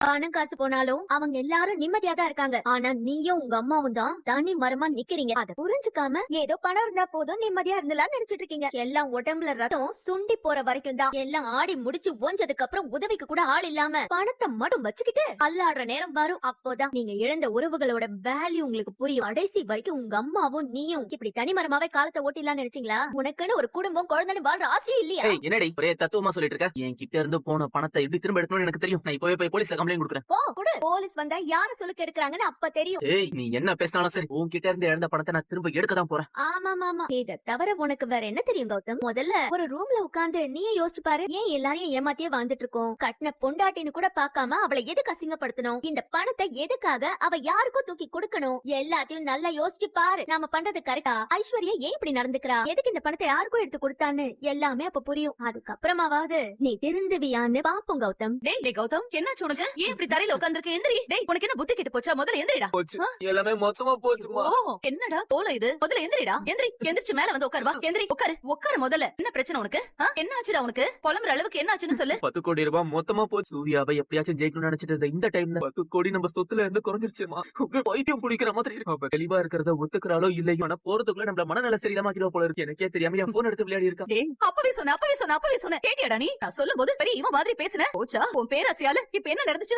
பணம் காசு போனாலும் அவங்க எல்லாரும் நிம்மதியா தான் இருக்காங்க. ஆனா நீயும் உங்க அம்மாவும் தான் தனி மரமா நிக்கிறீங்க. அத புரிஞ்சுக்காம ஏதோ பணம் இருந்தா போதும் நிம்மதியா இருந்தலாம் நினைச்சிட்டு இருக்கீங்க. எல்லாம் உடம்புல ரத்தம் சுண்டி போற வரைக்கும் தான். எல்லாம் ஆடி முடிச்சு ஓஞ்சதுக்கு அப்புறம் உதவிக்கு கூட ஆள் இல்லாம பணத்தை மட்டும் வச்சுக்கிட்டு அல்லாடுற நேரம் வரும். அப்போதான் நீங்க இழந்த உறவுகளோட வேல்யூ உங்களுக்கு புரியும். கடைசி வரைக்கும் உங்க அம்மாவும் நீயும் இப்படி தனி மரமாவே காலத்தை ஓட்டிடலாம்னு நினைச்சீங்களா? உனக்குன்னு ஒரு குடும்பம் குழந்தைன்னு வாழ்ற ஆசையே இல்லையா? என்னடி ஒரே தத்துவமா சொல்லிட்டு இருக்க? என் கிட்ட இருந்து போன பணத்தை எப்படி திரும்ப எடுக்கணும்னு எனக்கு தெரியும். நான் இப்பவே போய் போலீஸ்ல கம்ப்ளைண்ட் கொடுக்குறேன். போ குடு. போலீஸ் வந்தா யார சொல்லுக்கு எடுக்கறாங்கன்னு அப்ப தெரியும். நீ என்ன பேசினாலும் சரி, உன்கிட்ட இருந்து இழந்த பணத்தை நான் திரும்ப எடுக்க தான் போறேன். ஆமா இத தவிர உனக்கு வேற என்ன தெரியும் கௌதம்? முதல்ல ஒரு ரூம்ல உட்கார்ந்து நீயே யோசிச்சு பாரு. ஏன் எல்லாரையும் ஏமாத்தியே வாழ்ந்துட்டு இருக்கோம்? கட்டின பொண்டாட்டின்னு கூட பாக்காம அவளை எதுக்கு அசிங்கப்படுத்தணும்? இந்த பணத்தை எதுக்காக அவ யாருக்கும் தூக்கி கொடுக்கணும்? எல்லாத்தையும் நல்லா யோசிச்சு பாரு. நாம பண்றது கரெக்டா? ஐஸ்வர்யா ஏன் இப்படி நடந்துக்கிறா? எதுக்கு இந்த பணத்தை யாருக்கும் எடுத்து கொடுத்தான்னு எல்லாமே அப்ப புரியும். அதுக்கப்புறமாவது நீ திருந்துவியான்னு பாப்போம் கௌதம். டேய் கௌதம், என்னாச்சு உனக்கு? ஏன் இப்படி தரையில உட்கார்ந்திருக்க? எந்திரி. டேய், உனக்கு என்ன புத்தி கெட்டு போச்சா? முதல்ல எந்திரிடா. போச்சு, எல்லாமே மொத்தமா போச்சுமா. என்னடா தோலை இது? முதல்ல எந்திரிடா. எந்திரிச்சு மேல வந்து உட்காரு. வா, எந்திரி. உட்காரு முதல்ல. என்ன பிரச்சனை உனக்கு? என்ன ஆச்சுடா உனக்கு? புலம்புற அளவுக்கு என்ன ஆச்சுன்னு சொல்லு. 10 கோடி ரூபாய் மொத்தமா போச்சு. சூர்யாவை எப்படியாச்சும் ஜெயிக்கணும்னு நினைச்சிட்டு இருந்த இந்த டைம்ல 10 கோடி நம்ம சொத்துல இருந்து குறைஞ்சிருச்சுமா. பைத்தியம் பிடிக்கிற மாதிரி இருக்கும். அப்ப தெளிவா இருக்கிறத ஒத்துக்கிறாளோ இல்லையோ, ஆனா போறதுக்குள்ள நம்மள மனநல சரியில்லாம ஆக்கிடுவா போல இருக்கு. எனக்கே தெரியாம என் போன் எடுத்து விளையாடி இருக்கா. டேய், அப்பவே சொன்ன. கேட்டியாடா நீ? நான் சொல்லும் போது பெரிய இவன் மாதிரி பேசுன. போச்சா உன் பேராசியால இப்ப என்ன நடந்துச்சு